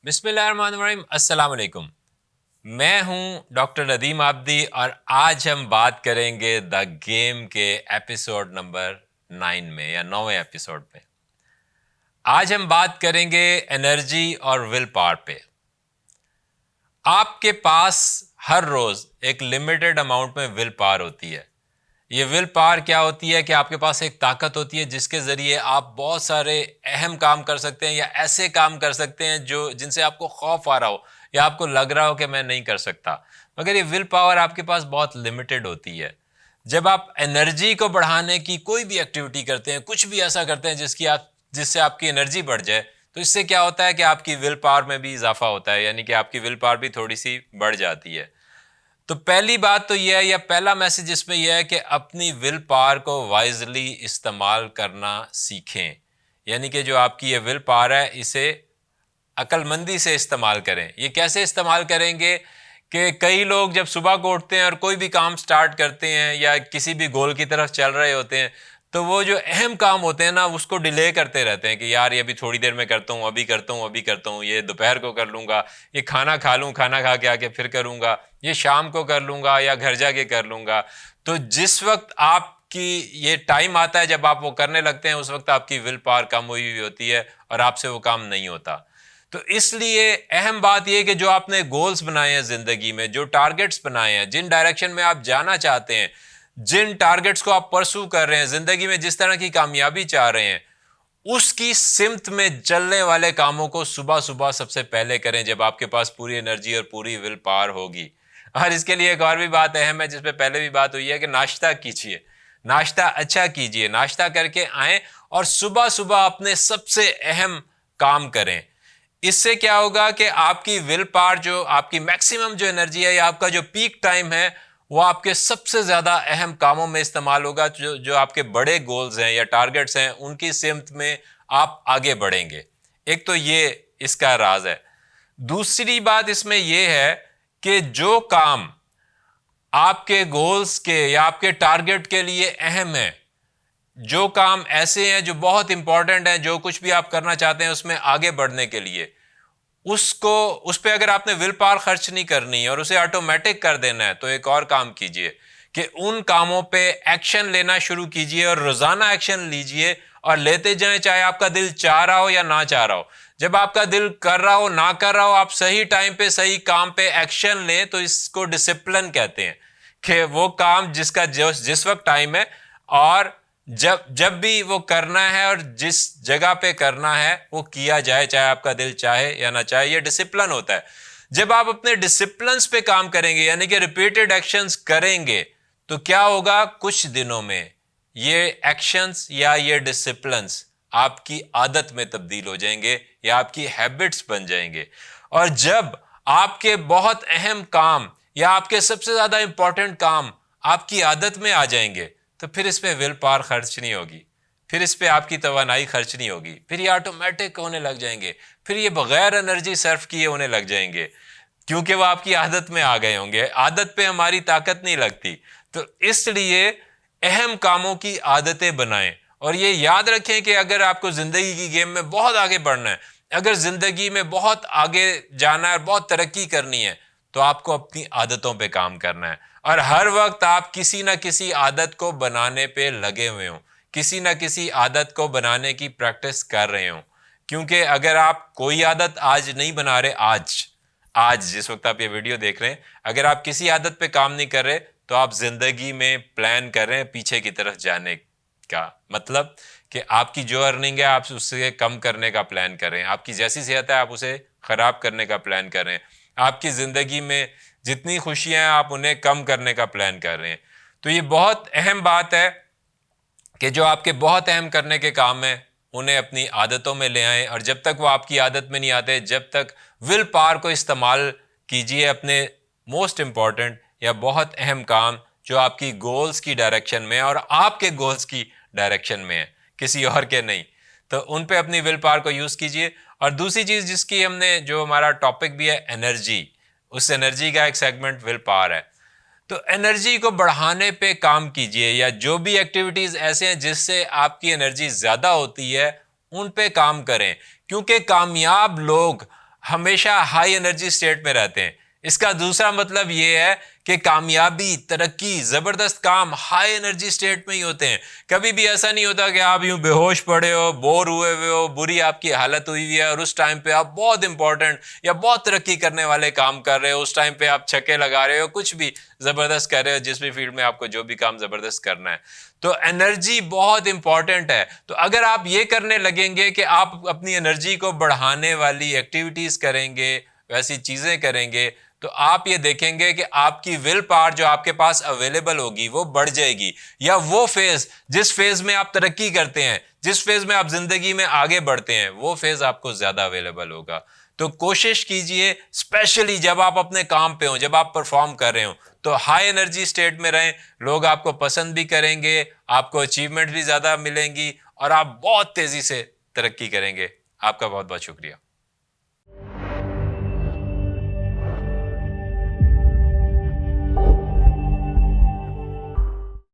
बिस्मिल्लाहिर्रहमानिर्रहीम, अस्सलाम वालेकुम। मैं हूं डॉक्टर नदीम आब्दी और आज हम बात करेंगे द गेम के एपिसोड नंबर 9 में या 9वें एपिसोड में। आज हम बात करेंगे एनर्जी और विल पावर पे। आपके पास हर रोज एक लिमिटेड अमाउंट में विल पावर होती है। ये विल पावर क्या होती है कि आपके पास एक ताकत होती है जिसके ज़रिए आप बहुत सारे अहम काम कर सकते हैं या ऐसे काम कर सकते हैं जो जिनसे आपको खौफ आ रहा हो या आपको लग रहा हो कि मैं नहीं कर सकता। मगर ये विल पावर आपके पास बहुत लिमिटेड होती है। जब आप एनर्जी को बढ़ाने की कोई भी एक्टिविटी करते हैं, कुछ भी ऐसा करते हैं जिससे आपकी एनर्जी बढ़ जाए, तो इससे क्या होता है कि आपकी विल पावर में भी इजाफा होता है, यानी कि आपकी विल पावर भी थोड़ी सी बढ़ जाती है। तो पहली बात तो यह है या पहला मैसेज इसमें यह है कि अपनी विल पावर को वाइजली इस्तेमाल करना सीखें। यानी कि जो आपकी ये विल पावर है इसे अक्लमंदी से इस्तेमाल करें। ये कैसे इस्तेमाल करेंगे कि कई लोग जब सुबह को उठते हैं और कोई भी काम स्टार्ट करते हैं या किसी भी गोल की तरफ चल रहे होते हैं, तो वो जो अहम काम होते हैं ना उसको डिले करते रहते हैं कि यार ये अभी थोड़ी देर में करता हूँ, अभी करता हूँ, अभी करता हूँ, ये दोपहर को कर लूँगा, ये खाना खा लूँ, खाना खा के आके फिर करूँगा, ये शाम को कर लूँगा या घर जाके कर लूँगा। तो जिस वक्त आपकी ये टाइम आता है जब आप वो करने लगते हैं, उस वक्त आपकी विल पावर कम हुई हुई होती है और आपसे वो काम नहीं होता। तो इसलिए अहम बात यह कि जो आपने गोल्स बनाए हैं ज़िंदगी में, जो टारगेट्स बनाए हैं, जिन डायरेक्शन में आप जाना चाहते हैं, जिन टारगेट्स को आप परसू कर रहे हैं ज़िंदगी में, जिस तरह की कामयाबी चाह रहे हैं, उसकी सिमत में चलने वाले कामों को सुबह सुबह सबसे पहले करें जब आपके पास पूरी एनर्जी और पूरी विल पावर होगी। और इसके लिए एक और भी बात अहम है जिस पे पहले भी बात हुई है कि नाश्ता कीजिए, नाश्ता अच्छा कीजिए, नाश्ता करके आएं और सुबह सुबह अपने सबसे अहम काम करें। इससे क्या होगा कि आपकी विल पावर, जो आपकी मैक्सिमम जो एनर्जी है या आपका जो पीक टाइम है, वो आपके सबसे ज़्यादा अहम कामों में इस्तेमाल होगा। जो जो आपके बड़े गोल्स हैं या टारगेट्स हैं उनकी सिमत में आप आगे बढ़ेंगे। एक तो ये इसका राज है। दूसरी बात इसमें यह है कि जो काम आपके गोल्स के या आपके टारगेट के लिए अहम है, जो काम ऐसे हैं जो बहुत इंपॉर्टेंट हैं, जो कुछ भी आप करना चाहते हैं उसमें आगे बढ़ने के लिए, उसको उस पे अगर आपने विल पावर खर्च नहीं करनी है और उसे ऑटोमेटिक कर देना है, तो एक और काम कीजिए कि उन कामों पे एक्शन लेना शुरू कीजिए और रोजाना एक्शन लीजिए और लेते जाएं, चाहे आपका दिल चाह रहा हो या ना चाह रहा हो। जब आपका दिल कर रहा हो ना कर रहा हो, आप सही टाइम पे सही काम पे एक्शन लें, तो इसको डिसिप्लिन कहते हैं कि वो काम जिसका जिस वक्त टाइम है और जब जब भी वो करना है और जिस जगह पे करना है वो किया जाए, चाहे आपका दिल चाहे या ना चाहे। ये डिसिप्लिन होता है। जब आप अपने डिसिप्लिन्स पे काम करेंगे यानी कि रिपीटेड एक्शंस करेंगे, तो क्या होगा, कुछ दिनों में ये एक्शंस या ये डिसिप्लिन्स आपकी आदत में तब्दील हो जाएंगे या आपकी हैबिट्स बन जाएंगे। और जब आपके बहुत अहम काम या आपके सबसे ज्यादा इंपॉर्टेंट काम आपकी आदत में आ जाएंगे, तो फिर इस पे विल पावर खर्च नहीं होगी, फिर इस पे आपकी तवानाई खर्च नहीं होगी, फिर ये ऑटोमेटिक होने लग जाएंगे, फिर ये बगैर एनर्जी सर्व किए होने लग जाएंगे, क्योंकि वो आपकी आदत में आ गए होंगे। आदत पे हमारी ताकत नहीं लगती। तो इसलिए अहम कामों की आदतें बनाएं और ये याद रखें कि अगर आपको जिंदगी की गेम में बहुत आगे बढ़ना है, अगर जिंदगी में बहुत आगे जाना है और बहुत तरक्की करनी है, तो आपको अपनी आदतों पे काम करना है और हर वक्त आप किसी ना किसी आदत को बनाने पे लगे हुए हों, किसी ना किसी आदत को बनाने की प्रैक्टिस कर रहे हों। क्योंकि अगर आप कोई आदत आज नहीं बना रहे, आज आज जिस वक्त आप ये वीडियो देख रहे हैं, अगर आप किसी आदत पे काम नहीं कर रहे, तो आप जिंदगी में प्लान कर रहे हैं पीछे की तरफ जाने का। मतलब कि आपकी जो अर्निंग है आप उससे कम करने का प्लान कर रहे हैं, आपकी जैसी सेहत है आप उसे खराब करने का प्लान कर रहे हैं, आपकी जिंदगी में जितनी खुशियां हैं आप उन्हें कम करने का प्लान कर रहे हैं। तो ये बहुत अहम बात है कि जो आपके बहुत अहम करने के काम हैं उन्हें अपनी आदतों में ले आएं, और जब तक वो आपकी आदत में नहीं आते, जब तक विल पावर को इस्तेमाल कीजिए अपने मोस्ट इंपॉर्टेंट या बहुत अहम काम जो आपकी गोल्स की डायरेक्शन में है और आपके गोल्स की डायरेक्शन में है, किसी और के नहीं। तो उन पे अपनी विल पावर को यूज़ कीजिए। और दूसरी चीज़ जिसकी हमने, जो हमारा टॉपिक भी है एनर्जी, उस एनर्जी का एक सेगमेंट विल पावर है। तो एनर्जी को बढ़ाने पे काम कीजिए, या जो भी एक्टिविटीज ऐसे हैं जिससे आपकी एनर्जी ज्यादा होती है उन पे काम करें। क्योंकि कामयाब लोग हमेशा हाई एनर्जी स्टेट में रहते हैं। इसका दूसरा मतलब यह है कि कामयाबी, तरक्की, जबरदस्त काम हाई एनर्जी स्टेट में ही होते हैं। कभी भी ऐसा नहीं होता कि आप यूं बेहोश पड़े हो, बोर हुए हुए हो, बुरी आपकी हालत हुई हुई है और उस टाइम पे आप बहुत इंपॉर्टेंट या बहुत तरक्की करने वाले काम कर रहे हो, उस टाइम पे आप छक्के लगा रहे हो, कुछ भी जबरदस्त कर रहे हो, जिस भी फील्ड में आपको जो भी काम जबरदस्त करना है। तो एनर्जी बहुत इंपॉर्टेंट है। तो अगर आप ये करने लगेंगे कि आप अपनी एनर्जी को बढ़ाने वाली एक्टिविटीज करेंगे, वैसी चीजें करेंगे, तो आप ये देखेंगे कि आपकी विल पावर जो आपके पास अवेलेबल होगी वो बढ़ जाएगी, या वो फेज जिस फेज में आप तरक्की करते हैं, जिस फेज में आप जिंदगी में आगे बढ़ते हैं, वो फेज आपको ज्यादा अवेलेबल होगा। तो कोशिश कीजिए, स्पेशली जब आप अपने काम पे हो, जब आप परफॉर्म कर रहे हो, तो हाई एनर्जी स्टेट में रहें। लोग आपको पसंद भी करेंगे, आपको अचीवमेंट भी ज्यादा मिलेंगी और आप बहुत तेजी से तरक्की करेंगे। आपका बहुत बहुत शुक्रिया।